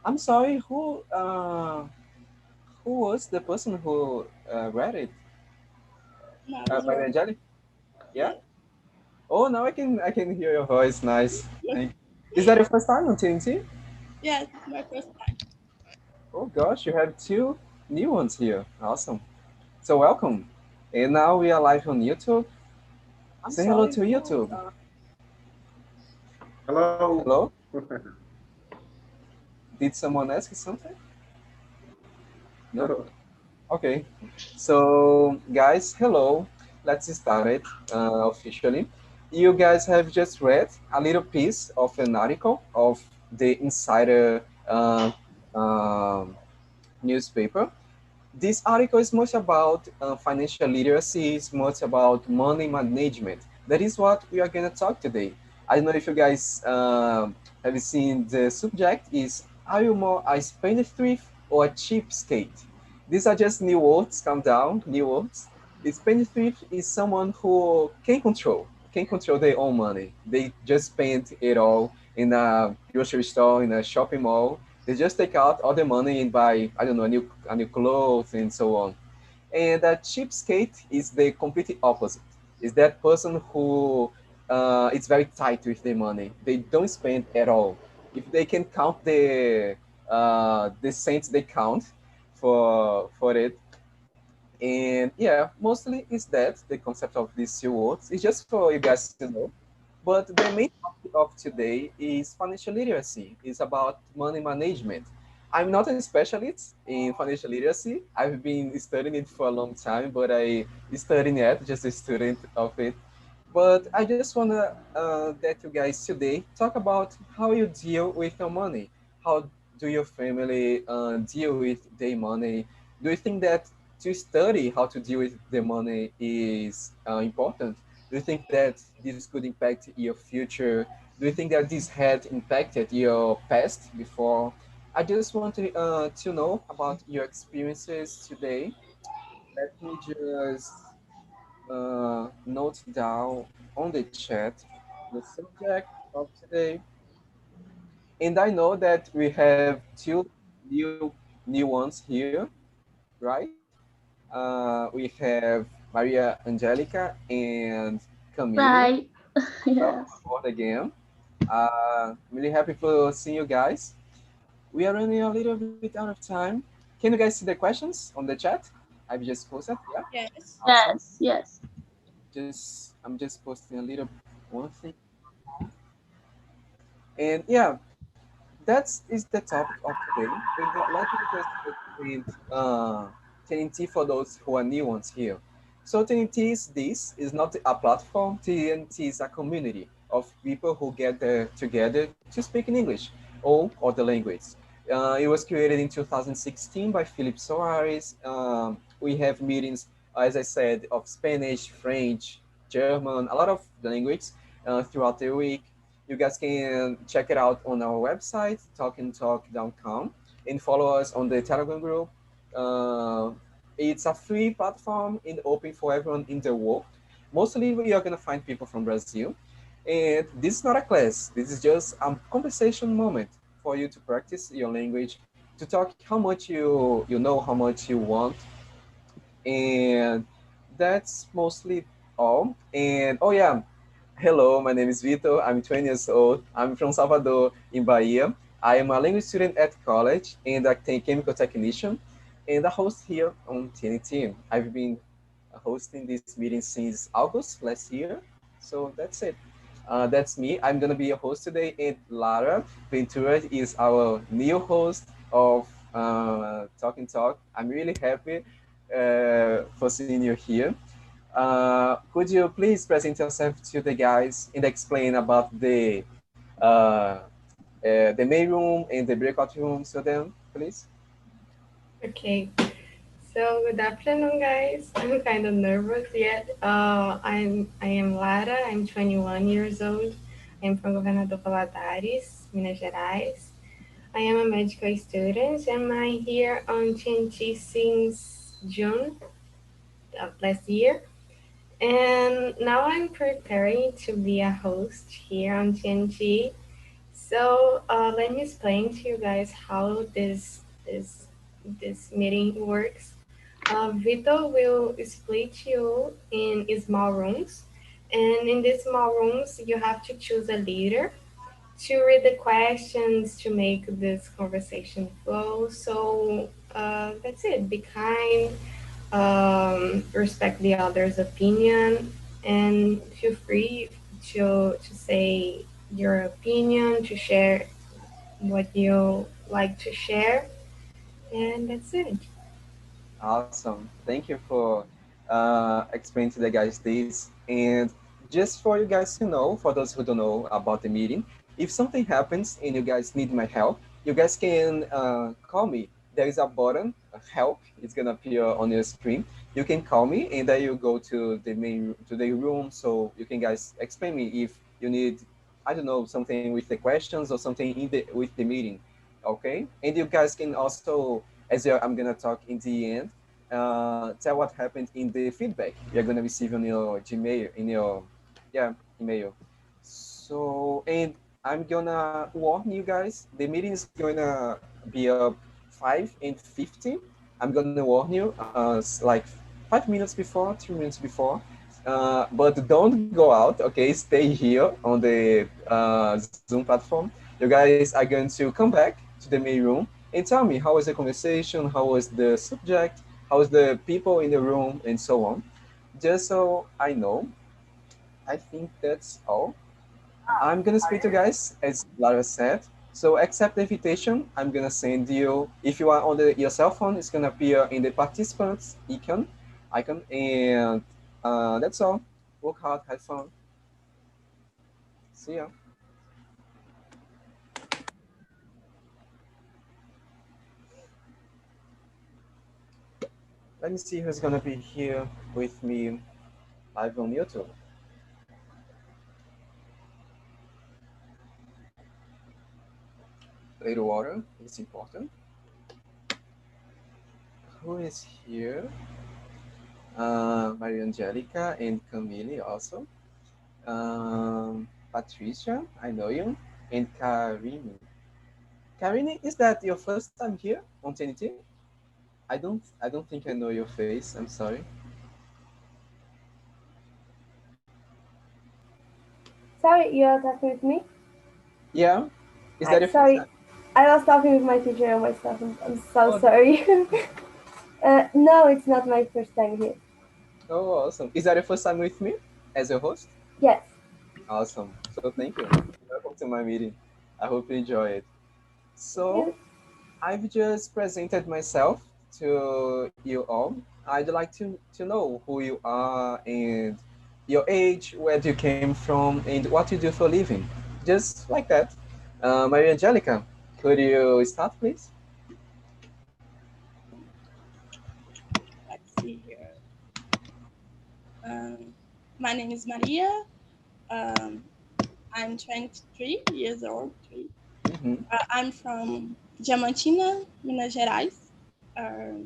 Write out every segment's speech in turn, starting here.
I'm sorry, who was the person who read it? No, it's By wrong. Angelic? Yeah? Yeah. Oh, now I can hear your voice. Nice. Thank you. Is that your first time on TNT? Yes, my first time. Oh gosh, you have two new ones here. Awesome. So welcome. And now we are live on YouTube. I'm Say hello sorry, to who? YouTube. Hello. Hello? Did someone ask you something? No? Okay. So guys, hello. Let's start it officially. You guys have just read a little piece of an article of the Insider um newspaper. This article is much about financial literacy, it's much about money management. That is what we are going to talk today. I don't know if you guys have seen the subject is, are you more a spendthrift or a cheapskate? These are just new words, calm down, new words. A spendthrift is someone who can control their own money. They just spend it all in a grocery store, in a shopping mall. They just take out all the money and buy, I don't know, a new clothes and so on. And a cheapskate is the complete opposite. Is that person who is very tight with their money. They don't spend at all. If they can count the cents they count for it, and yeah, mostly is that the concept of these two words. It's just for you guys to know. But the main topic of today is financial literacy. It's about money management. I'm not a specialist in financial literacy. I've been studying it for a long time, but I studying it, just a student of it. But I just wanna that you guys today talk about how you deal with your money. How do your family deal with their money? Do you think that to study how to deal with the money is important? Do you think that this could impact your future? Do you think that this had impacted your past before? I just want to know about your experiences today. Let me just note down on the chat the subject of today. And I know that we have two new ones here, right? We have Maria Angelica and Camille. Right. Welcome Yes. aboard again. Really happy for seeing you guys. We are running a little bit out of time. Can you guys see the questions on the chat? I've just posted. Yeah, Yes. awesome. Yes. Yes. I'm just posting a little one thing, and yeah, that is the topic of today. And let me just explain TNT for those who are new ones here. So TNT is this is not a platform. TNT is a community of people who gather together to speak in English or other language. It was created in 2016 by Philip Soares. We have meetings, as I said, of Spanish, French, German, a lot of languages throughout the week. You guys can check it out on our website, talkandtalk.com, and follow us on the Telegram group. Uh, it's a free platform and open for everyone in the world. Mostly, we are going to find people from Brazil. And this is not a class. This is just a conversation moment for you to practice your language, to talk how much you know, how much you want, and that's mostly all. And oh yeah, hello, my name is Vitor. I'm 20 years old. I'm from Salvador, in Bahia. I am a language student at college and a chemical technician and a host here on TNT. I've been hosting this meeting since August last year. So that's it. That's me. I'm gonna be a host today, and Lara Ventura is our new host of Talk and Talk. I'm really happy for seeing you here. Could you please present yourself to the guys and explain about the main room and the breakout rooms to them, please? Okay, so good afternoon, guys. I'm kind of nervous yet. I am Lara. I'm 21 years old. I'm from Governador Valadares, Minas Gerais. I am a medical student and I'm here on TNT since June of last year. And now I'm preparing to be a host here on TNT. So let me explain to you guys how this meeting works. Vito will split you in small rooms, and in these small rooms, you have to choose a leader to read the questions to make this conversation flow. So that's it. Be kind, respect the other's opinion, and feel free to say your opinion, to share what you like to share, and that's it. Awesome. Thank you for explaining to the guys this. And just for you guys to know, for those who don't know about the meeting, if something happens and you guys need my help, you guys can call me. There is a button, help. It's gonna appear on your screen. You can call me, and then you go to the room, so you can guys explain me if you need, I don't know, something with the questions or something in the with the meeting. Okay, and you guys can also, I'm gonna talk in the end, tell what happened in the feedback you're gonna receive on your Gmail, in your, yeah, email. So, and I'm gonna warn you guys, the meeting is gonna be up 5:50. I'm gonna warn you, like 5 minutes before, 3 minutes before. But don't go out, okay? Stay here on the Zoom platform. You guys are going to come back to the main room and tell me how was the conversation, how was the subject, how was the people in the room, and so on. Just so I know, I think that's all. I'm gonna speak to you guys, as Lara said. So accept the invitation. I'm gonna send you. If you are on your cell phone, it's gonna appear in the participants icon, and that's all. Work hard, have fun. See ya. Let me see who's gonna be here with me live on YouTube. Little water is important. Who is here? Maria Angelica and Camille also. Patricia, I know you, and Karine. Karine, is that your first time here on TNT? I don't think I know your face. I'm sorry. Sorry, you are talking with me? Yeah, is that Hi, your first sorry. time? I was talking with my teacher and my stuff. I'm so Oh, sorry. No, it's not my first time here. oh, awesome. Is that your first time with me as your host? Yes. Awesome. So thank you. Welcome to my meeting. I hope you enjoy it. Thank you. So I've just presented myself to you all. I'd like to know who you are and your age, where you came from, and what you do for a living. Just like that. Maria Angelica, could you start, please? Let's see here. My name is Maria. Um, I'm 23 years old. Mm-hmm. I'm from Diamantina, Minas Gerais. Uh,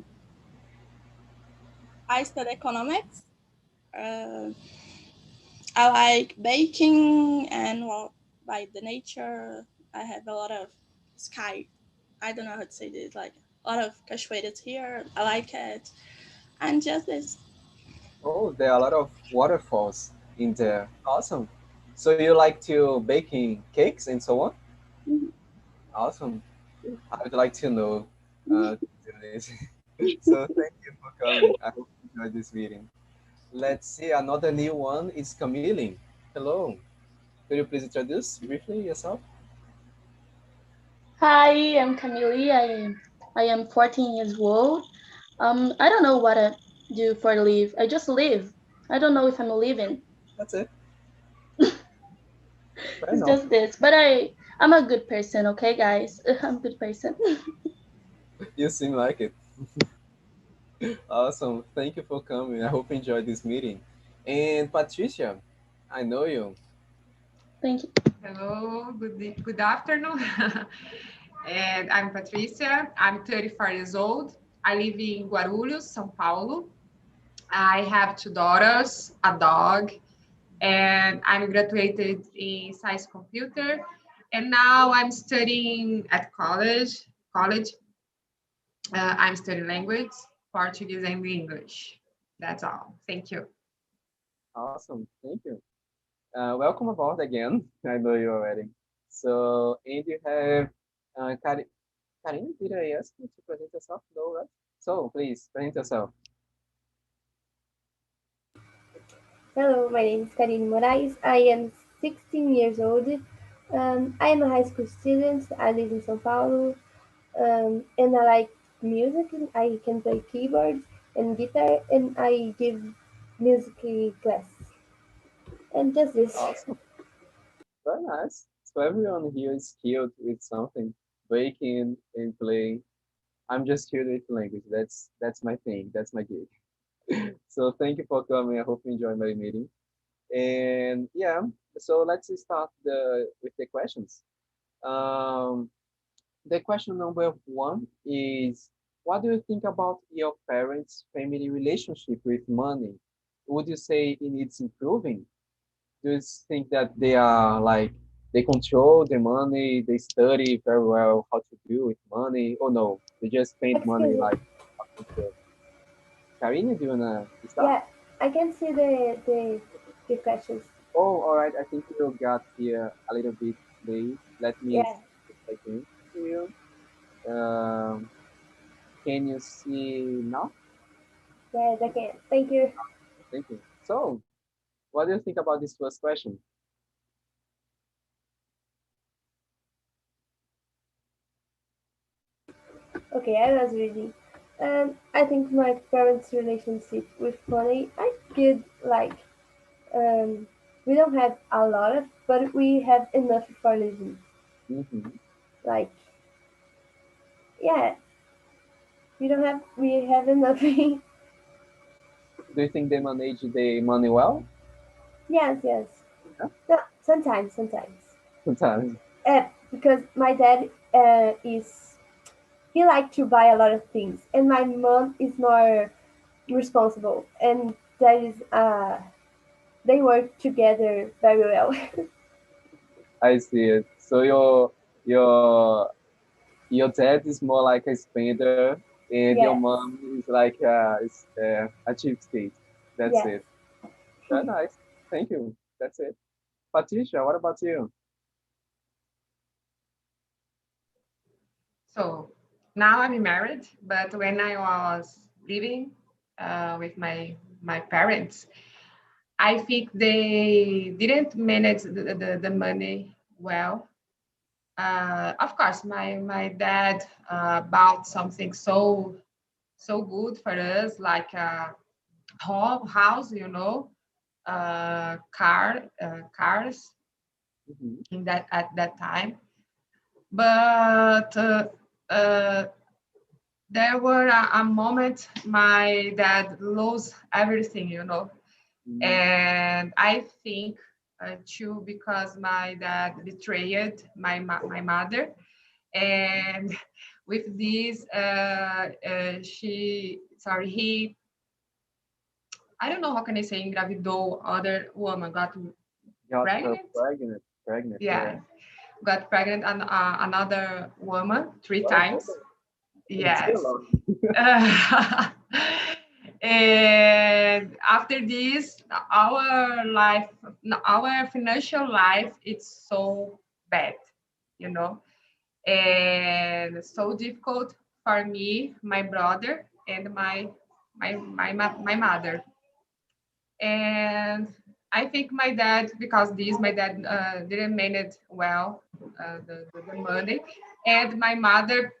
I study economics. Uh, I like baking and well, by the nature, I have a lot of sky. I don't know how to say this. Like a lot of cachoeiras here. I like it, and just this. Oh, there are a lot of waterfalls in there. Awesome. So you like to baking cakes and so on? Awesome. I would like to know do this. So thank you for coming. I hope you enjoyed this meeting. Let's see, another new one is Camille. Hello. Could you please introduce briefly yourself? Hi, I'm Camille. I am 14 years old. I don't know what I do for a live. I just live. I don't know if I'm living. That's it. Fair It's enough. just this. But I'm a good person, okay, guys? I'm a good person. You seem like it. Awesome. Thank you for coming. I hope you enjoyed this meeting. And Patricia, I know you. Thank you. Hello, good afternoon. And I'm Patricia. I'm 34 years old. I live in Guarulhos, São Paulo. I have two daughters, a dog, and I'm graduated in science computer. And now I'm studying at college. College. I'm studying language, Portuguese and English. That's all. Thank you. Awesome. Thank you. Welcome aboard again. I know you already. So, and you have Karine, did I ask you to present yourself? No, right? So, please, present yourself. Hello, my name is Karine Moraes. I am 16 years old. I am a high school student. I live in São Paulo, and I like music. I can play keyboards and guitar, and I give music classes. And just this. Awesome. Very nice. So everyone here is skilled with something, breaking and playing. I'm just skilled with language. That's my thing. That's my gig. So thank you for coming. I hope you enjoy my meeting. And yeah, so let's start with the questions. Um, the question number one is, what do you think about your parents' family relationship with money? Would you say it needs improving? Do you think that they are like they control the money, they study very well how to do with money? Oh no, they just spend money Excuse me. like out of control. Karina, do you wanna start? Yeah, I can see the questions. Oh, all right. I think you got here a little bit late. Let me Yeah, see if I can see you. Um, can you see now? yes, I can. Thank you. Thank you. So, what do you think about this first question? Okay, I was reading. I think my parents' relationship with money are good. Like, um, we don't have a lot of, but we have enough for living. Mm-hmm. Like, yeah, we have enough. Do you think they manage the money well? Yes, yes. Yeah, No, sometimes. sometimes. Because my dad is he like to buy a lot of things, and my mom is more responsible, and that is they work together very well. I see it. So your your dad is more like a spender, and your Yes, mom is like a cheapskate. That's yes. it. Very nice. Thank you. That's it. Patricia, what about you? So now I'm married, but when I was living with my parents, I think they didn't manage the money well. Of course, my dad bought something so good for us, like a home house, cars Mhm. in that at that time. But uh, there were a moment my dad lost everything. Mm, And I think too because my dad betrayed my mother, and with this he, I don't know how can I say, engravidou other woman, got got her pregnant. pregnant, yeah. Yeah, got pregnant and another woman three Wow, times. it's still a Yes. lot. And after this, our life, our financial life, it's so bad, you know, and so difficult for me, my brother, and my mother. And I think my dad, because this, my dad didn't manage well the money, and my mother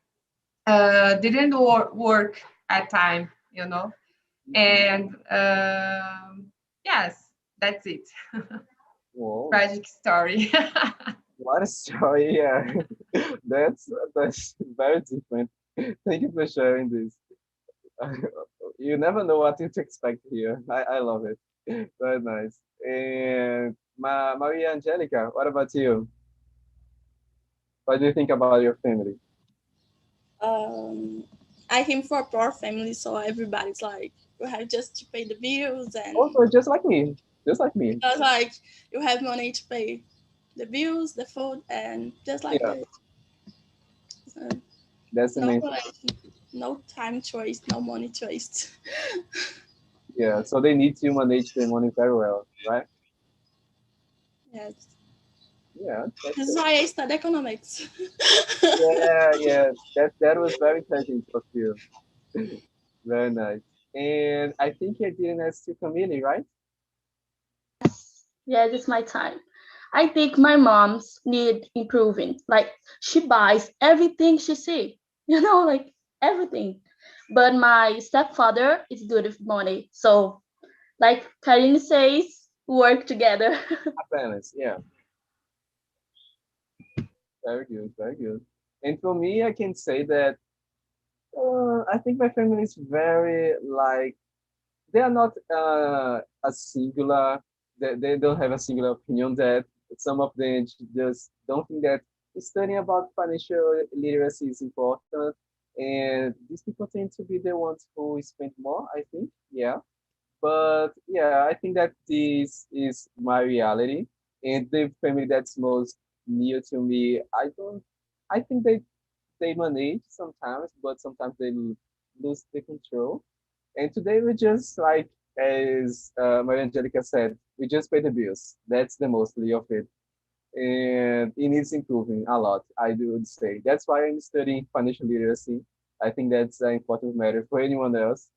didn't work at time. Mhm. And yes, that's it. Whoa, Tragic story. what a story, yeah. That's very different. Thank you for sharing this. You never know what to expect here. I love it. Very nice. And Maria Angelica, what about you? What do you think about your family? Um, I came from a poor family, so everybody's like, you have just to pay the bills, and Also, just like me. Just like me. because like you have money to pay. the bills, the food, and just like Yeah, this. Uh, that's the no main. relation, no time choice, no money choice. Yeah, so they need to manage their money very well, right? Yes. Yeah, that's This is it. why I study economics. Yeah, yeah, that was very intelligent of you. Very nice. And I think you're doing this to community, right? Yes, it's my time. I think my mom's need improving. Like she buys everything she see, like everything. But my stepfather is good with money. So like Karine says, work together. Balance, yeah. Very good, very good. And for me, I can say that I think my family is very like they are not a singular. They don't have a singular opinion that some of them just don't think that studying about financial literacy is important, and these people tend to be the ones who spend more. I think, yeah. But yeah, I think that this is my reality, and the family that's most near to me, I don't. I think they manage sometimes, but sometimes they lose the control. And today we just like, as Maria Angelica said, we just pay the bills. That's the mostly of it, and it needs improving a lot. I would say that's why I'm studying financial literacy. I think that's an important matter for anyone else.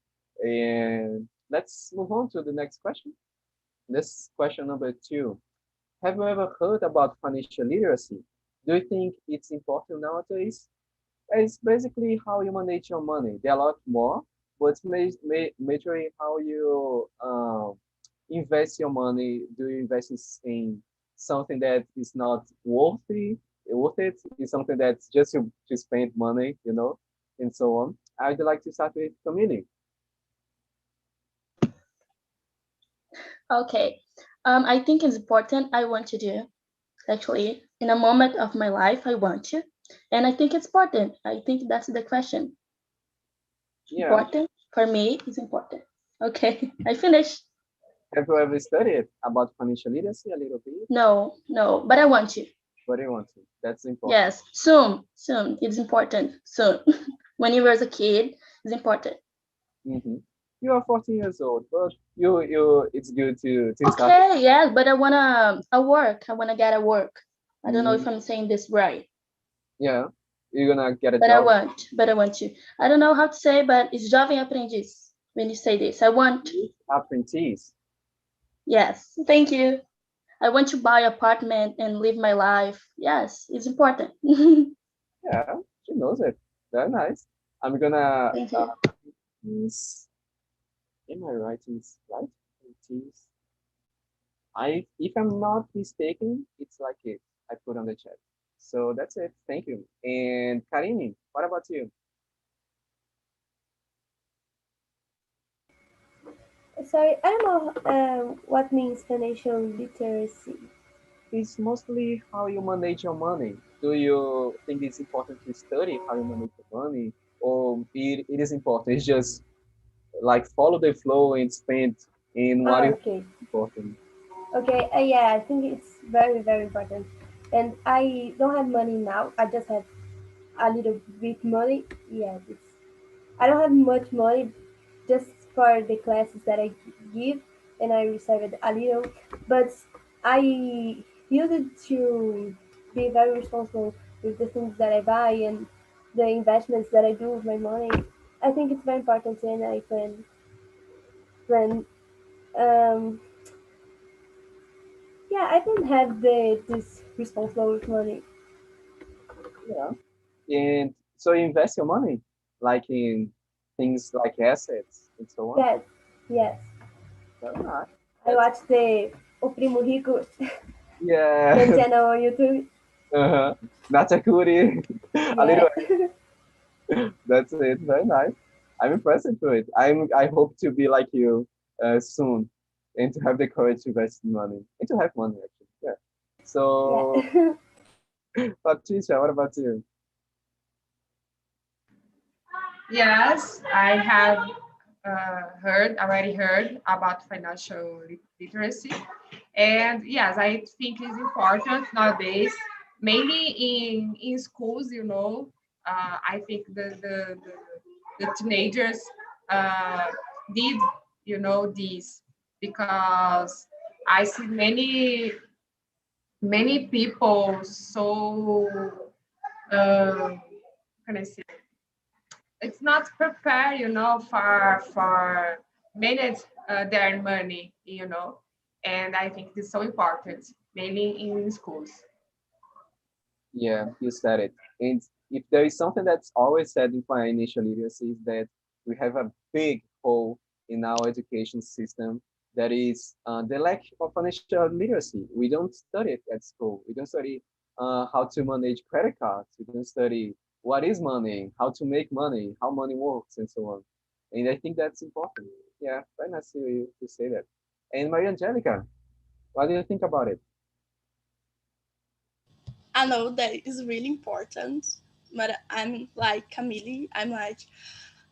And let's move on to the next question. This question number two. Have you ever heard about financial literacy? Do you think it's important nowadays? It's basically how you manage your money. There are a lot more, but it's majorly how you invest your money. Do you invest in something that is not worth it? Is something that's just to spend money, and so on. I'd like to start with community. Okay. I think it's important. I want to do actually in a moment of my life. I want to, and I think it's important. I think that's the question. Yeah. Important for me is important. Okay, I finished. Have you ever studied about financial literacy a little bit? No, no, but I want to. What do you want to? That's important. Yes, soon, soon. It's important. Soon. When you were a kid, it's important. Hmm. You are 14 years old, but it's good to start. Okay, yes, but I wanna a work. I wanna get a work. I don't know if Mm, I'm saying this right, yeah, you're gonna get a but I job. want. But I want to. I don't know how to say, but it's jovem aprendiz when you say this. I want. Apprentice. Yes, thank you. I want to buy apartment and live my life. Yes, it's important. Yeah, she knows it. Very nice. I'm gonna. Thank you. Is, am I writing this right? Apprentice. If I'm not mistaken, it's like it. I put on the chat. So that's it. Thank you. And Karini, what about you? Sorry, I don't know what means financial literacy. It's mostly how you manage your money. Do you think it's important to study how you manage your money, or it is important? It's just like follow the flow and spend in what Ah, is okay. important. Okay, yeah, I think it's very, very important. And I don't have money now. I just have a little bit money. Yeah, I don't have much money just for the classes that I give, and I received a little. But I use it to be very responsible with the things that I buy and the investments that I do with my money. I think it's very important, and I plan. Um, yeah, I don't have this responsible with money. Yeah. And so you invest your money like in things like assets and so on. Yes, yes. Very nice. I That's watch the O Primo Rico, the yeah. channel on YouTube. Uh-huh. Natakuri. A Yeah. little. That's it. Very nice. I'm impressed with it. I hope to be like you soon, and to have the courage to invest in money and to have money actually. Yeah. So, Yeah. Patricia, what about you? Yes, I have already heard about financial literacy. And yes, I think it's important nowadays, mainly in schools. I think the teenagers uh, did this, because I see many people so can I say, it's not prepared, for manage their money, and I think this is so important, mainly in schools. Yeah, you said it. And if there is something that's always said in financial literacy is that we have a big hole in our education system, that is the lack of financial literacy. We don't study it at school. We don't study how to manage credit cards. We don't study what is money, how to make money, how money works, and so on. And I think that's important. Yeah, very nice to say that. And Maria Angelica, what do you think about it? I know that is really important, but I'm like Camille. I'm like,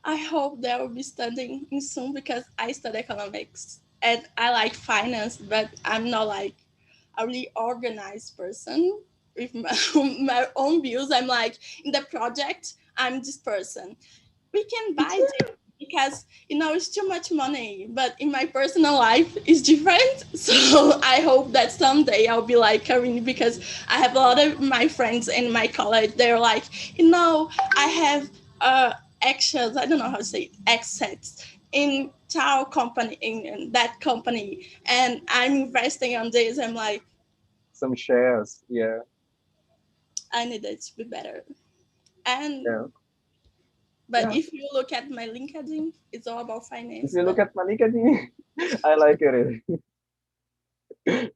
I hope that I will be studying in soon because I study economics and I like finance, but I'm not like a really organized person with my, my own views. I'm like in the project, I'm this person. We can Me buy too. this because it's too much money, but in my personal life it's different. So I hope that someday I'll be like Karine, because I have a lot of my friends in my college, they're like, I have actions, I don't know how to say it, assets in Tao company, in that company, and I'm investing on this. I'm like, Some shares, yeah, I need it to be better. And yeah, but yeah. if you look at my LinkedIn, it's all about If finance. you look But at my LinkedIn, I like it.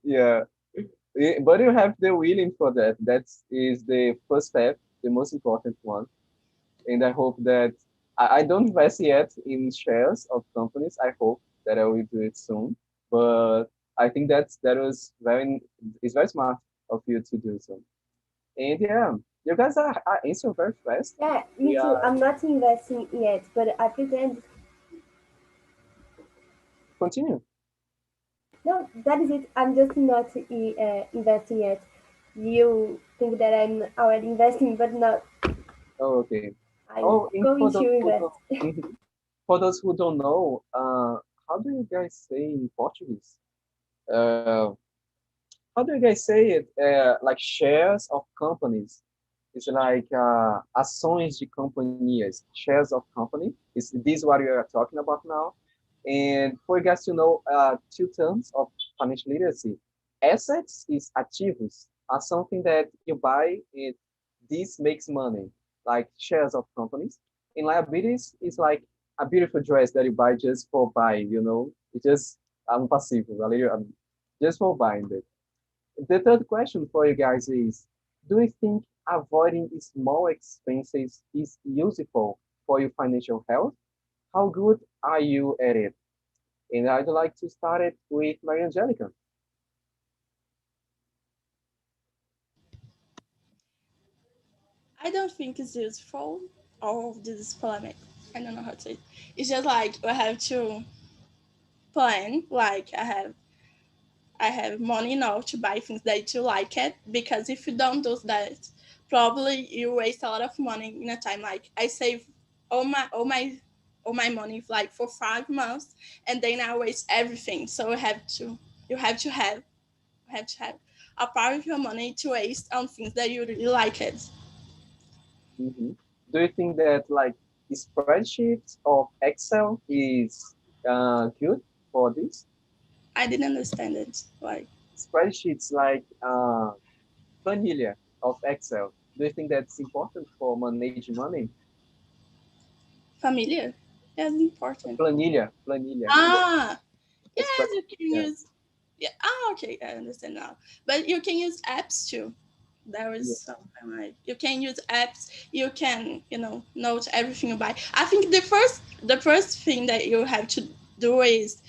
Yeah. But you have the willing for that. That is the first step, the most important one. And I hope that I don't invest yet in shares of companies. I hope that I will do it soon. But I think that was it's very smart of you to do so. And yeah, you guys are answering very fast. Yeah, me We too. are I'm not investing yet, but I pretend. continue. No, that is it. I'm just not investing yet. You think that I'm already investing, but not. Oh, okay. I'm Oh, and going to invest. for those who don't know, how do you guys say in Portuguese? Uh, how do you guys say it? Like shares of companies. It's like ações de companhias, shares of company. Is this what we are talking about now? And for you guys to know, two terms of financial literacy. Assets is ativos, are something that you buy and this makes money, like shares of companies. And liabilities is like a beautiful dress that you buy just for buying. It's just passive, just for buying it. The third question for you guys is, do you think avoiding small expenses is useful for your financial health? How good are you at it? And I'd like to start it with Maria Angelica. I don't think it's useful. All of this is polemic. I don't know how to say it. It's just like I have to plan. Like I have money now to buy things that you like it, because if you don't do that, probably you waste a lot of money in a time. Like I save all my money like for 5 months, and then I waste everything. So you have to have a part of your money to waste on things that you really like it. Hmm. Do you think that like spreadsheets of Excel is good for this? I didn't understand it. Like Spreadsheets like planilha of Excel. Do you think that's important for managing money? familiar. That's important. Planilha, Ah, the yes, spread. you can Yeah, use. Yeah. Ah, okay, I understand now. But you can use apps too. There is yeah. something like you can use apps. You can note everything you buy. I think the first thing that you have to do is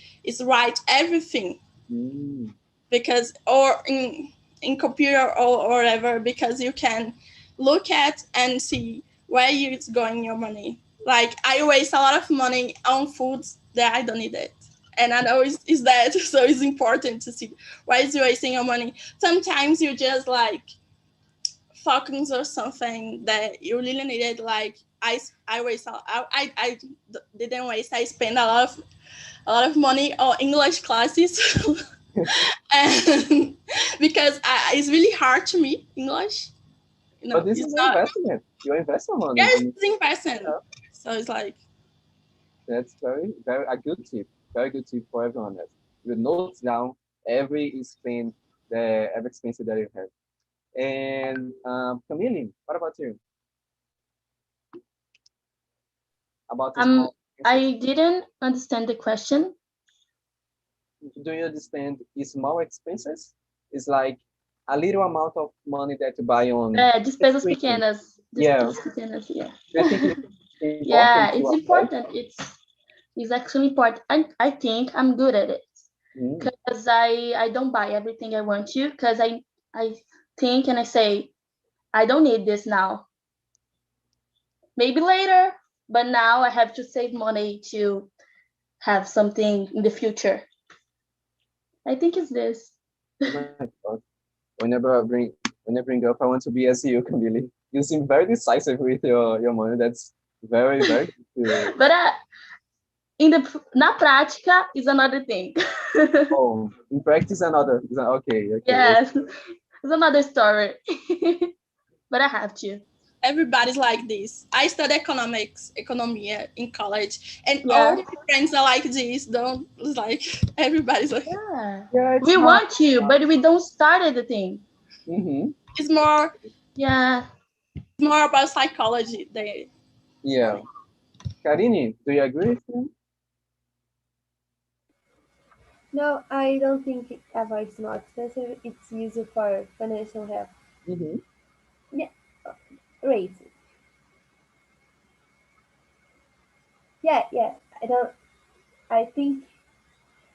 write everything, Mm, because or in computer or whatever, because you can look at and see where it's going your money. Like I waste a lot of money on foods that I don't need it, And I know it's that, so it's important to see why is you wasting your money. Sometimes you just like focus on something that you really needed. Like I waste I didn't waste. I spent a lot of money on English classes, and because it's really hard to me English. But this It's is an not. investment. You invest some money Yes, in it's in person. yeah, So it's like that's very a good tip. Very good tip for everyone. That you note down every expense that you have. And Camille, what about you? About the Um, small expenses? I didn't understand the question. Do you understand small expenses? It's like a little amount of money that you buy on É, the despesas street. pequenas. Yeah. Despesas pequenas, yeah. Do you think it's important Yeah, to it's avoid? important. It's actually important. I think I'm good at it Mm, because I don't buy everything I want to because I think and I say I don't need this now. Maybe later, but now I have to save money to have something in the future. I think it's this. oh my God. Whenever I bring up, I want to be as you, Camille. You seem very decisive with your money. That's very good. But na prática is another thing. Oh, in practice, okay. Yes, it's another story. But I have to. everybody's like this. I study economy in college, and all Yeah. my friends are like this. Don't it's like everybody's like Yeah. Yeah, it's We hard. want to, but we don't start at the thing. Mm-hmm. it's more Yeah. more about psychology. They Yeah. Karine, do you agree with him? No, I don't think avoid is not expensive. It's used for financial help. Mm-hmm. Yeah, great. Yeah. I don't. I think.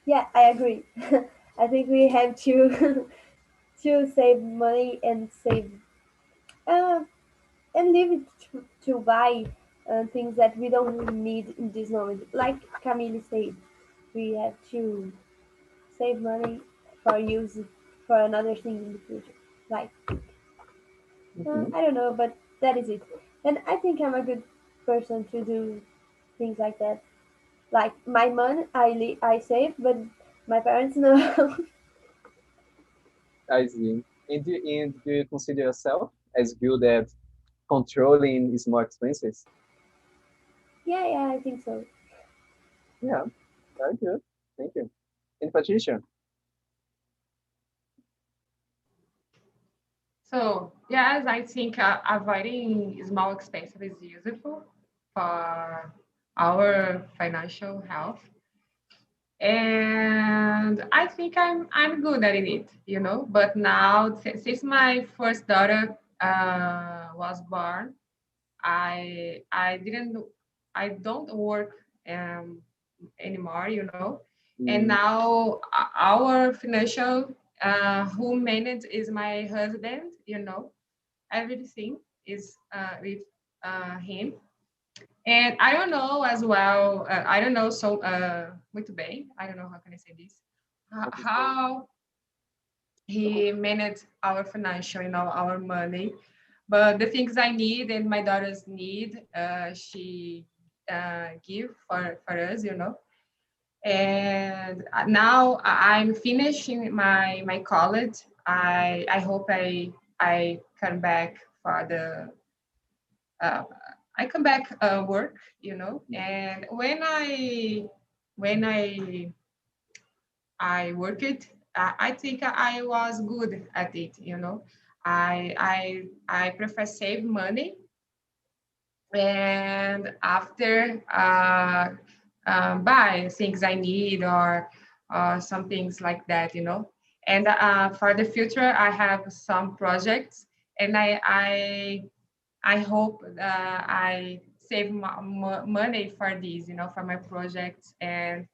Yeah, I agree. I think we have to to save money uh, and leave it to buy things that we don't need in this moment. Like Camille said, we have to save money for use for another thing in the future. Like Mm-hmm. I don't know, but that is it. And I think I'm a good person to do things like that. Like my money, I save, but my parents know. I see. And do you consider yourself as good at controlling small expenses? Yeah, I think so. Yeah, very good. Thank you. And Patricia? So yes, I think avoiding small expenses is useful for our financial health, and I think I'm good at it, you know. But now, since my first daughter was born, I didn't I don't work um, anymore, you know. And Mm, now our financial who manage is my husband, you know. Everything is with him. And I don't know as well. I don't know so muito bem. I don't know how can I say this. okay, so How he managed our financial, you know, our money. But the things I need and my daughters need, she give for us, you know. And now I'm finishing my college. I hope I come back for the uh, I come back work, you know. And when I work it, I think I was good at it, you know. I prefer save money, and after buy things I need, or some things like that, you know. And for the future, I have some projects, and I hope I save money for these, you know, for my projects, and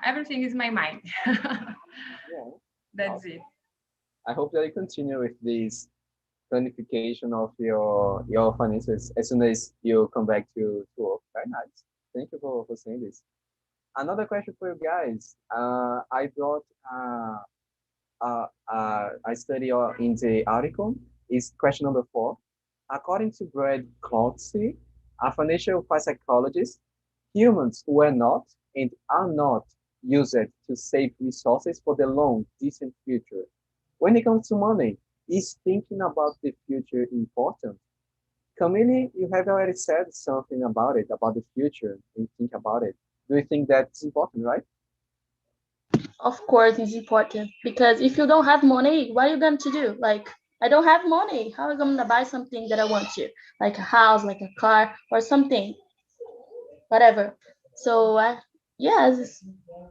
everything is my mind. yeah, That's awesome. it. I hope that you continue with this planification of your finances as soon as you come back to work. Very nice. Thank you for saying this. Another question for you guys. I brought I study in the article is question number 4. According to Brad Cloudsey, a financial psychologist, humans were not and are not used to save resources for the long, distant future. When it comes to money, is thinking about the future important? Camille, you have already said something about it, about the future, and think about it. Do you think that's important, right? Of course, it's important because if you don't have money, what are you going to do? Like, I don't have money. How am I going to buy something that I want to? Like a house, like a car, or something, whatever. So, yes,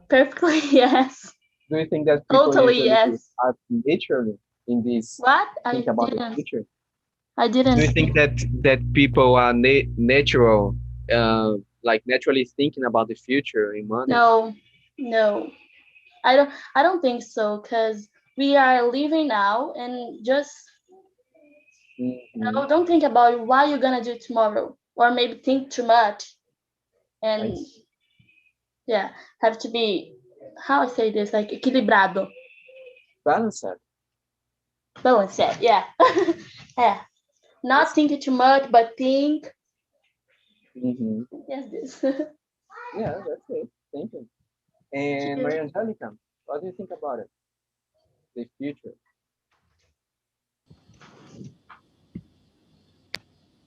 perfectly yes. Do you think that people Totally usually yes. are naturally in this What? think I about the didn't. future? I Do didn't. you think that people are natural, like naturally thinking about the future in money? No, no. I don't think so because we are living now and just Hmm. don't think about what you're gonna do tomorrow or maybe think too much I and see. yeah, have to be how I say this like equilibrado, Balance it. balanced. Yeah, yeah. Not That's thinking too much, but think hmm yes this. yeah, that's it. Thank you. And Maria Angelica, what do you think about it? The future.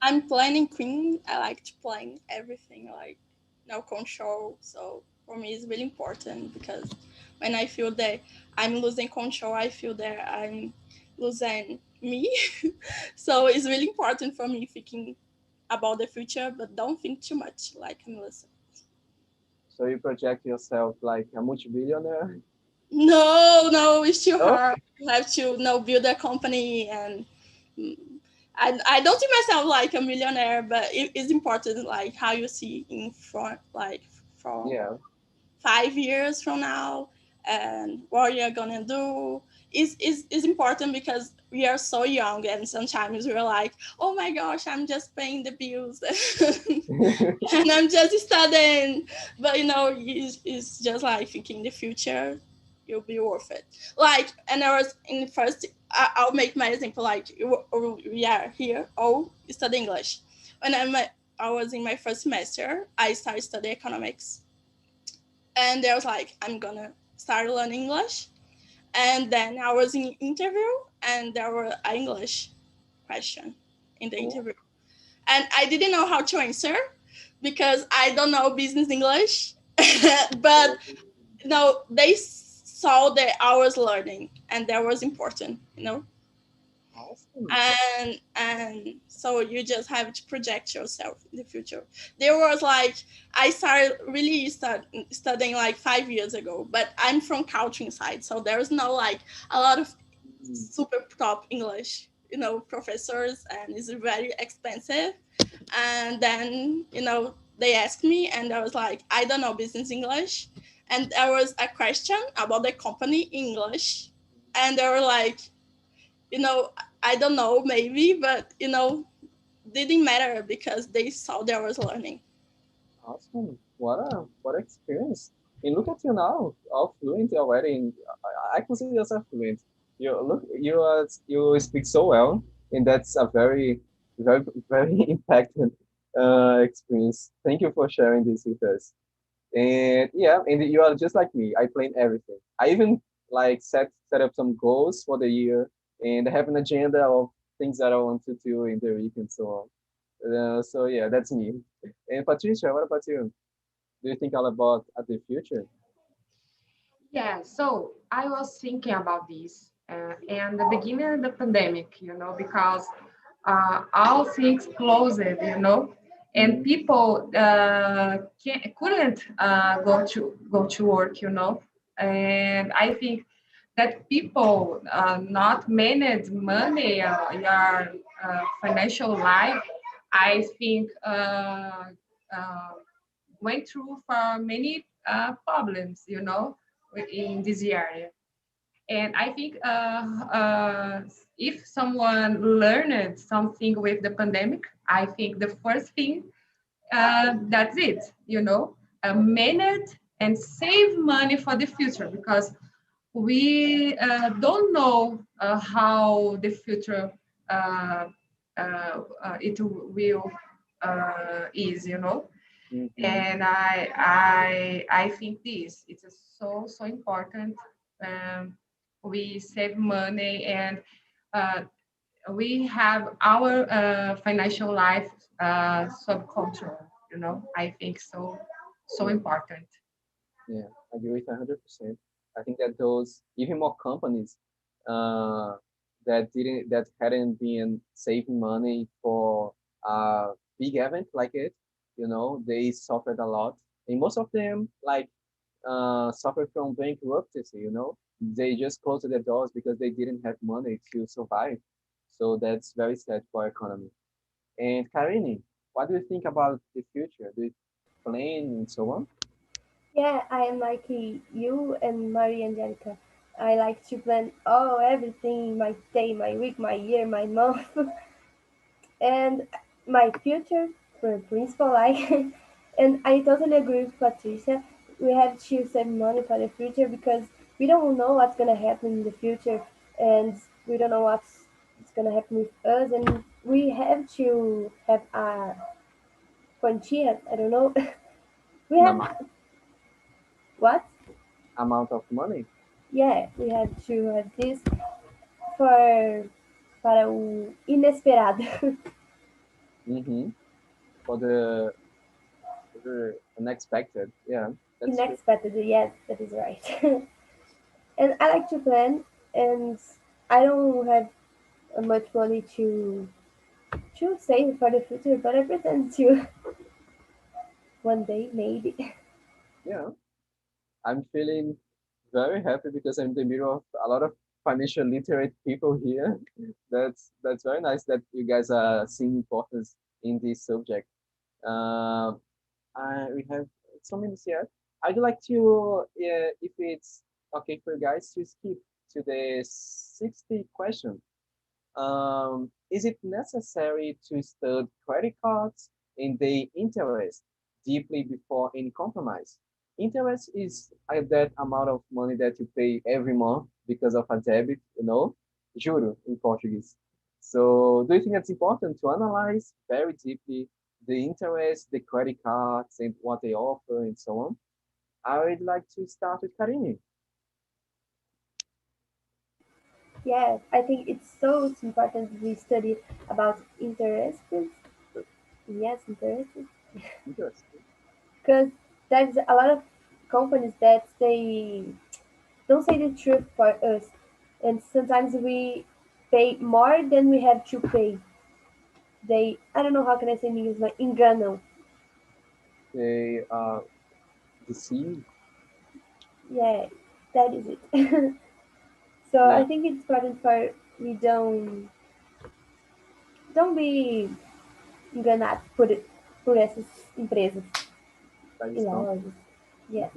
I'm planning queen. I like to plan everything, like no control. So for me, it's really important because when I feel that I'm losing control, I feel that I'm losing me. So it's really important for me thinking about the future, but don't think too much, like I'm listening. So you project yourself like a multi-billionaire? No, no, it's too Oh, hard. You have to build a company and mm, I don't see myself like a millionaire, but it's important like how you see in front, like from yeah. 5 years from now and what you're gonna do is important because we are so young and sometimes we're like, oh my gosh, I'm just paying the bills and I'm just studying. But it's just like thinking the future, you'll be worth it. Like, and I was in the first, I'll make my example. Like, we are here all study English. When I was in my first semester, I started studying economics, and there was like, I'm gonna start learning English. And then I was in interview, and there were an English question in the Oh, interview, and I didn't know how to answer because I don't know business English. But oh, they saw that I was learning, and that was important. awesome. And so you just have to project yourself in the future. There was like, I started really studying like 5 years ago, but I'm from countryside, so there's no like a lot of Mm, super top English professors, and it's very expensive. And then they asked me, and I was like, I don't know business English. And there was a question about the company English, and they were like, you know I don't know, maybe, but didn't matter because they saw that I was learning. awesome. What a experience. And look at you now, all fluent already. I consider yourself fluent. You speak so well, and that's a very, very, very impactful experience. Thank you for sharing this with us. And yeah, and you are just like me. I plan everything. I even like set up some goals for the year and have an agenda of things that I want to do in the week and so on. So yeah, that's me. And Patricia, what about you? Do you think all about at the future? Yeah, so I was thinking about this and the beginning of the pandemic, because all things closed, and Mm, people couldn't go to work, and I think that people not manage money, your financial life, I think uh, went through for many problems, in this area. And I think if someone learned something with the pandemic, I think the first thing that's it, manage and save money for the future, because we don't know how the future uh, it will is, you know. Mm-hmm. And I think this it's so important. um, we save money, and uh, we have our financial life sub control, you know. I think so Yeah, important. yeah, I agree with 100%. I think that those even more companies uh, that hadn't been saving money for a big event like it, they suffered a lot. And most of them like suffered from bankruptcy, They just closed their doors because they didn't have money to survive. So that's very sad for our economy. And Karini, what do you think about the future? Do you plan and so on? Yeah, I am like you and Maria Angelica. I like to plan everything, my day, my week, my year, my month, and my future for principal like. And I totally agree with Patricia. We have to save money for the future because we don't know what's gonna happen in the future, and we don't know what's gonna happen with us, and we have to have a quantia. I don't know. We An have what? amount of money? Yeah, we have to have this for para o inesperado. Mm-hmm. For the unexpected. Yeah, that's true. Unexpected. Yes, that is right. And I like to plan, and I don't have much money to save for the future, but I pretend to one day maybe. Yeah, I'm feeling very happy because I'm in the middle of a lot of financial literate people here. That's very nice that you guys are seeing importance in this subject. Um, we have some minutes here. I'd like to, if it's okay for you guys, to skip to the 60 question. Is it necessary to study credit cards and the interest deeply before any compromise? Interest is that amount of money that you pay every month because of a debit, juro in Portuguese. So, do you think it's important to analyze very deeply the interest, the credit cards, and what they offer, and so on? I would like to start with Karine. Yeah, I think it's so important we study about interest. Yes, interest. Interest. Because there's a lot of companies that they don't say the truth for us, and sometimes we pay more than we have to pay. They, I don't know how can I say in English, but enganam. They deceive. Yeah, that is it. So Yeah, I think it's important for we don't be enganado por essas empresas that e is lojas. company. Yeah.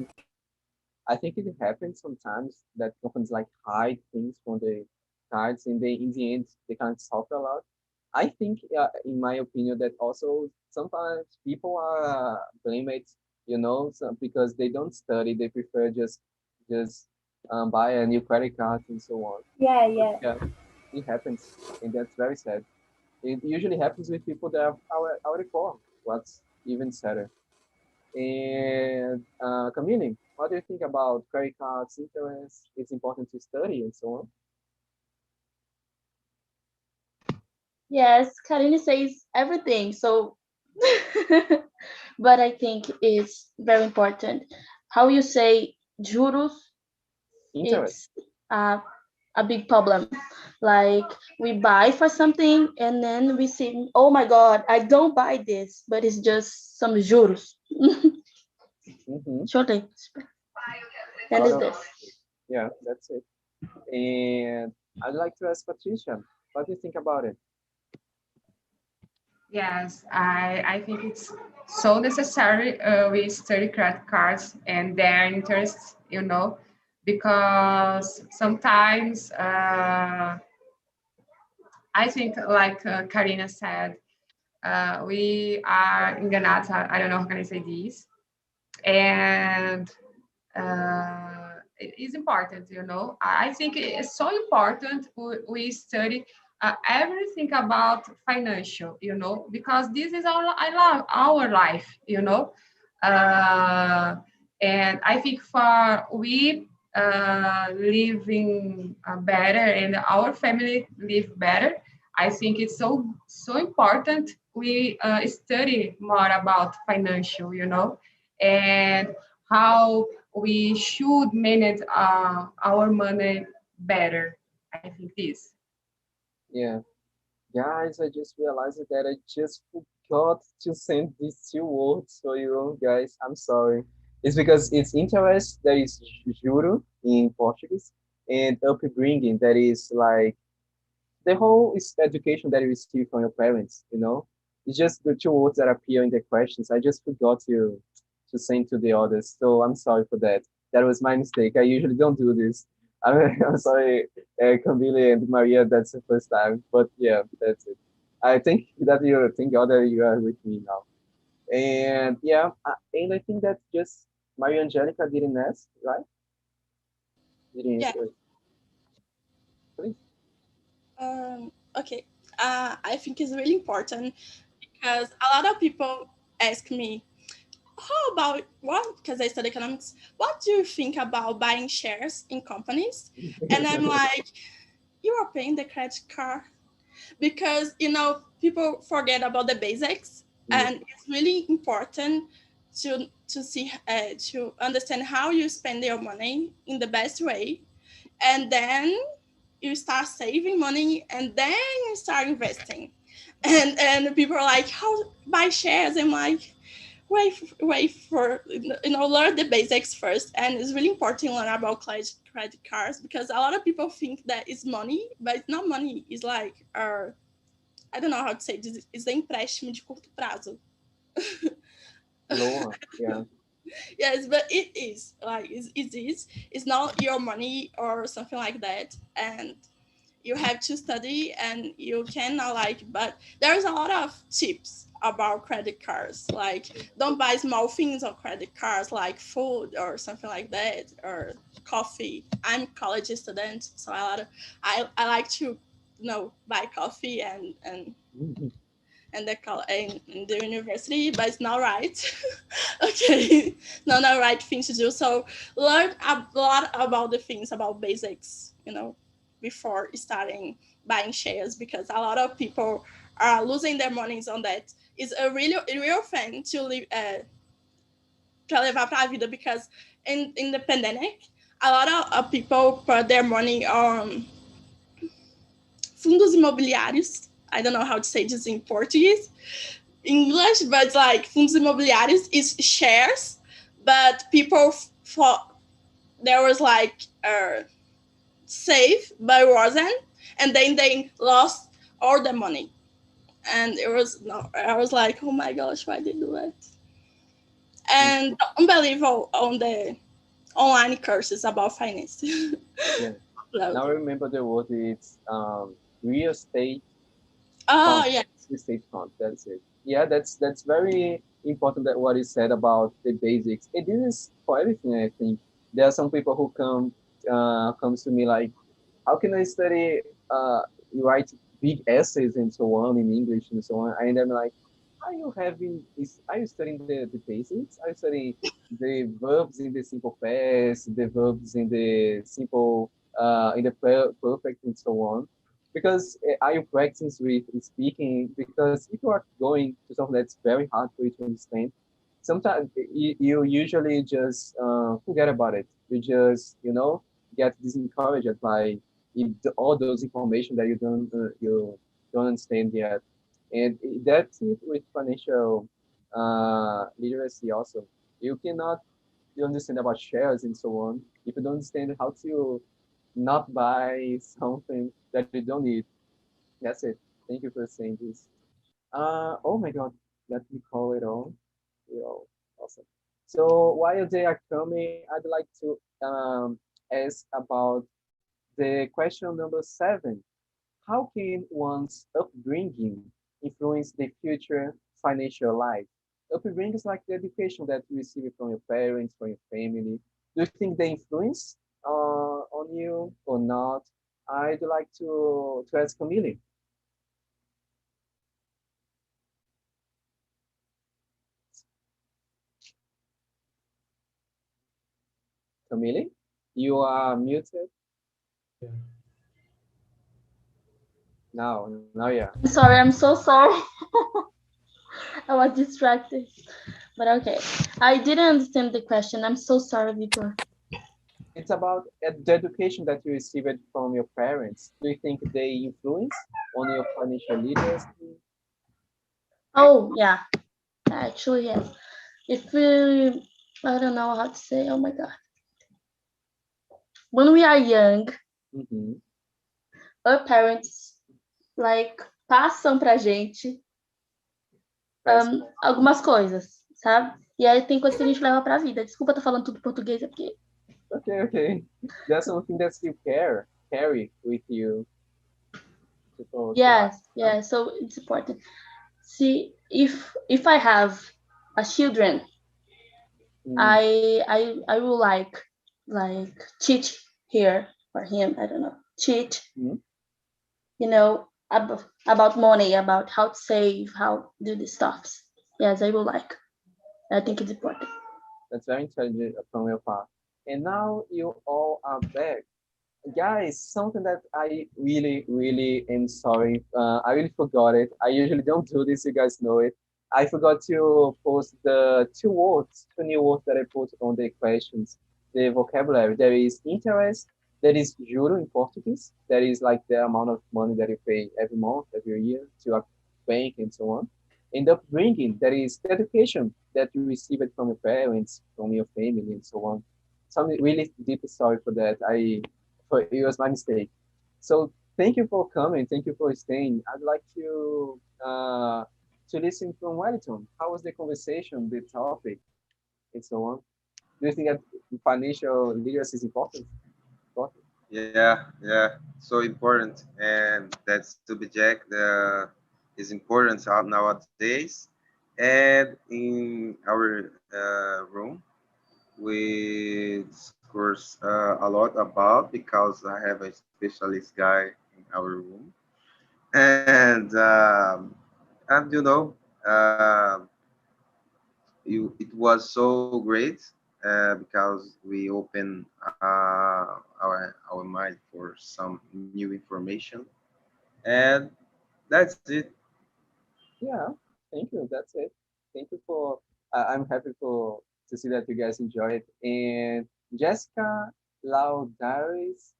I think it happens sometimes that companies like hide things from the cards, and they in the end they can't suffer a lot. I think, in my opinion, that also sometimes people are blame it, because they don't study. They prefer just buy a new credit card and so on. Yeah, But yeah. yeah, it happens, and that's very sad. It usually happens with people that are already poor. What's even sadder. And communing, what do you think about credit cards, interest? It's important to study and so on. Yes, Karine says everything. So, but I think it's very important. How you say juros, Interest. it's uh, a big problem. Like we buy for something and then we see, oh my God, I don't buy this, but it's just some juros. Mm-hmm. Shortly, A that lot is of, this. yeah, that's it. And I'd like to ask Patricia, what do you think about it? Yes, I think it's so necessary with study credit cards and their interests, you know, because sometimes I think, like Karina said, we are enganados. I don't know how can I say this, and It is important, you know. I think it's so important we study everything about financial, you know, because this is our I love our life, you know. Uh, and I think for we living better and our family live better, I think it's so important we study more about financial, you know, and how we should manage our money better. I think this. Yeah. Guys, I just realized that I just forgot to send these two words for you guys. I'm sorry. It's because it's interest, that is juro in Portuguese, and upbringing, that is like the whole is education that you receive from your parents, you know? It's just the two words that appear in the questions. I just forgot to send to the others. So I'm sorry for that. That was my mistake. I usually don't do this. I'm sorry, Camille and Maria, that's the first time. But yeah, that's it. I think that you thank God that you are with me now. And yeah, and I think that just Maria Angelica didn't ask, right? Didn't Yeah. answer. Please. Okay. I think it's really important because a lot of people ask me, how about what? Because I study economics. What do you think about buying shares in companies? And I'm like, you are paying the credit card because people forget about the basics, Yeah. and it's really important to see to understand how you spend your money in the best way, and then you start saving money, and then you start investing. And people are like, how buy shares? I'm like, wait for learn the basics first. And it's really important to learn about credit cards because a lot of people think that it's money, but it's not money. It's like I don't know how to say this. It's the empréstimo de curto prazo. Lower. Yeah. Yes, but it is like it is. It's not your money or something like that, and you have to study, and you cannot like. But there's a lot of tips about credit cards. Like, don't buy small things on credit cards, like food or something like that, or coffee. I'm a college student, so I like to buy coffee and in the university, but it's not right. Okay, not right thing to do. So learn a lot about the things about basics, before starting buying shares, because a lot of people are losing their monies on that. It's a real thing to live para levar para a vida, because in the pandemic, a lot of people put their money on fundos imobiliários. I don't know how to say this in Portuguese, English, but like fundos imobiliários is shares, but people thought there was like safe, but it wasn't, and then they lost all the money, and it was no. I was like, oh my gosh, why did they do it? And don't believe on the online courses about finance. Yeah. Now I remember the word, it's real estate Oh fund. yeah, Real estate fund. That's it. Yeah, that's very important that what is said about the basics. It is for everything, I think. There are some people who comes to me like, how can I study write big essays and so on in English and so on? And I'm like, are you studying the basics? Are you studying the verbs in the simple past, the verbs in the simple in the perfect and so on? Because are you practicing with speaking? Because if you are going to something that's very hard for you to understand, sometimes you usually just forget about it. You just get disencouraged by all those information that you don't understand yet. And that's it with financial literacy also. You cannot you understand about shares and so on if you don't understand how to not buy something that you don't need. That's it. Thank you for saying this. Oh my God, let me call it on. Awesome. So while they are coming, I'd like to ask about the question number 7. How can one's upbringing influence the future financial life? Upbringing is like the education that you receive from your parents, from your family. Do you think they influence on you or not? I'd like to ask Camille. Camille, you are muted now. Now, yeah. I'm sorry, I'm so sorry. I was distracted. But okay. I didn't understand the question. I'm so sorry, Victor. It's about the education that you received from your parents. Do you think they influence on your financial literacy? Oh, yeah. Actually, yes. If we, I don't know how to say, oh my God. When we are young, Mm-hmm. our parents, like, passam pra gente Pass. algumas coisas, sabe? E aí tem coisas que a gente leva pra vida. Desculpa, eu tô falando tudo português, é porque. Okay, okay. That's something that you carry with you to life. Yes, yeah, so it's important. See, if I have a children, Mm, I will like teach here for him. I don't know, teach mm. about money, about how to save, how to do the stuffs. Yes, I will like. I think it's important. That's very intelligent from your part. And now you all are back. Guys, something that I really am sorry. I really forgot it. I usually don't do this, you guys know it. I forgot to post the two new words that I put on the questions, the vocabulary. There is interest, there is juro in Portuguese, that is like the amount of money that you pay every month, every year to a bank and so on. And upbringing, that is the education that you receive it from your parents, from your family and so on. So I'm really deeply sorry for that. It was my mistake. So thank you for coming. Thank you for staying. I'd like to listen from Wellington. How was the conversation, the topic, and so on? Do you think that financial literacy is important? Important? Yeah, so important, and that subject is important nowadays. And in our room, we discuss a lot about because I have a specialist guy in our room, and and it was so great because we open our mind for some new information, and that's it. Yeah. Thank you. That's it. Thank you for. I'm happy for to see that you guys enjoy it. And Jessica Laudaris,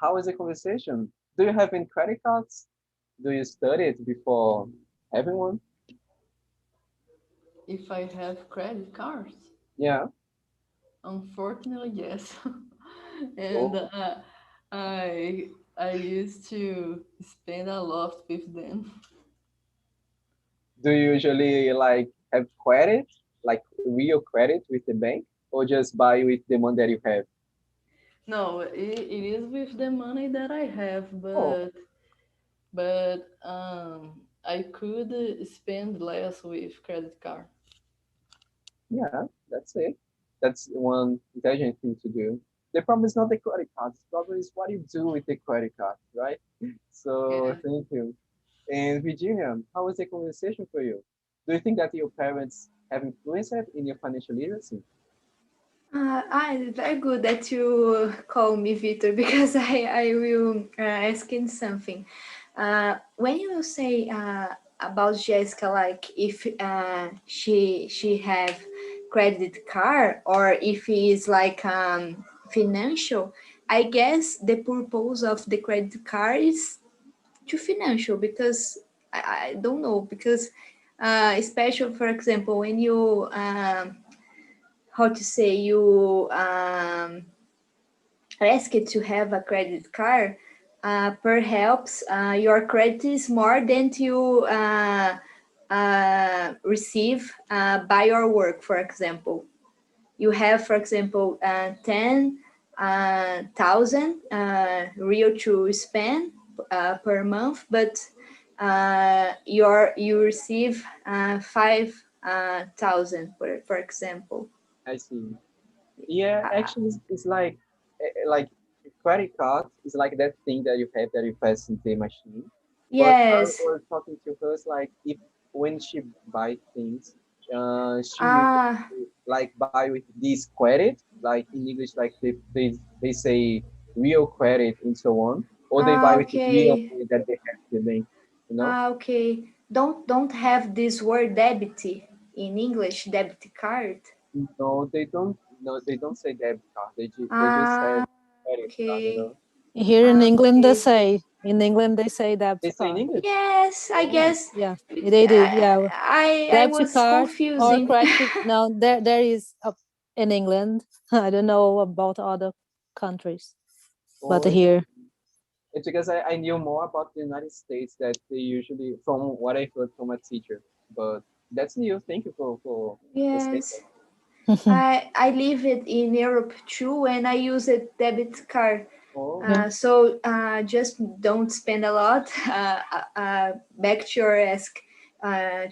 how is the conversation? Do you have any credit cards? Do you study it before having one? If I have credit cards, Yeah. unfortunately, yes. And Oh, I used to spend a lot with them. do you usually like have credit, like real credit with the bank, or just buy with the money that you have? No, it is with the money that I have, Oh, but I could spend less with credit card. yeah, that's it. That's one intelligent thing to do. The problem is not the credit card. The problem is what you do with the credit card, right? So Yeah. thank you. And Virginia, how was the conversation for you? Do you think that your parents have influenced in your financial literacy? It's very good that you call me Victor because I will ask in something. When you say about Jessica, like if she have credit card or if he is like financial, I guess the purpose of the credit card is to financial because I don't know because especially for example when you how to say you ask it to have a credit card, perhaps your credit is more than you receive by your work, for example. You have, for example, 10,000 real to spend per month, but you receive 5,000, for example. I see. Yeah, Uh, actually, it's like credit card is like that thing that you have that you pass in the machine. But I yes. was talking to her like if when she buy things, she Ah, usually like buy with this credit, like in English, like they say real credit and so on, or they buy with the real okay. money that they have in the bank, you know? Okay. Don't have this word debit in English, debit card. No, they don't. No, they don't say debit card. They just say Ah, credit card, you okay. know? Here in Ah, England, they okay. say in England they say debit They say in card. English. Yes, I Oh, guess Yeah, they do. Yeah, I debit was card or confusing. credit. No, there is in England. I don't know about other countries, but oh yeah. here, It's because I knew more about the United States that they usually, from what I heard from a teacher. But that's new. Thank you for saying Yes. that. I live it in Europe too, and I use a debit card. Oh, yeah. So just don't spend a lot. Back to your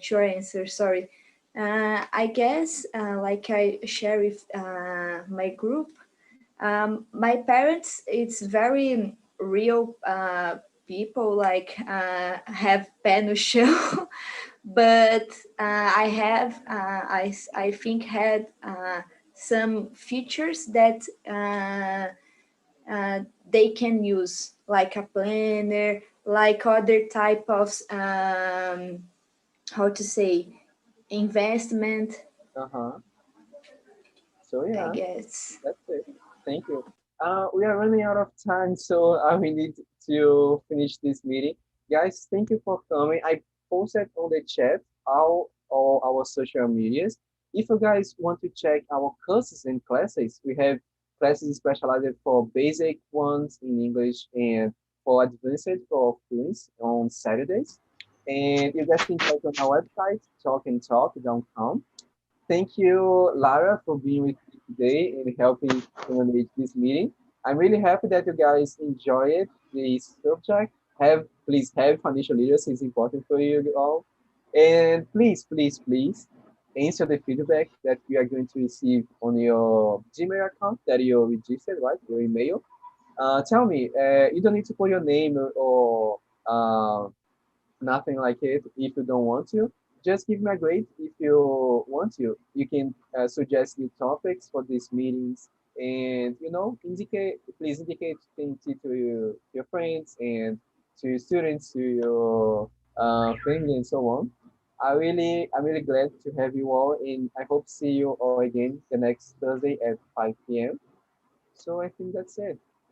to your answer. Sorry. I guess, like I share with my group, my parents, it's very real people, like have pé no chão. But I think had some features that they can use, like a planner, like other type of how to say, investment, uh-huh. So I yeah, guess. that's it. Thank you. We are running out of time, so we need to finish this meeting. Guys, thank you for coming. I posted on the chat all our social medias. If you guys want to check our courses and classes, we have classes specialized for basic ones in English and for advanced for fluency on Saturdays. And you guys can check on our website, talkandtalk.com. Thank you, Lara, for being with me today and helping to manage this meeting. I'm really happy that you guys enjoyed this subject. Please have financial literacy is important for you all. And please answer the feedback that we are going to receive on your Gmail account that you registered, right? Your email. Tell me, you don't need to put your name or nothing like it if you don't want to. Just give me a grade if you want to. You can suggest new topics for these meetings and, please indicate things to your friends and to your students, to your family and so on. I'm really glad to have you all and I hope to see you all again the next Thursday at 5 p.m. So I think that's it.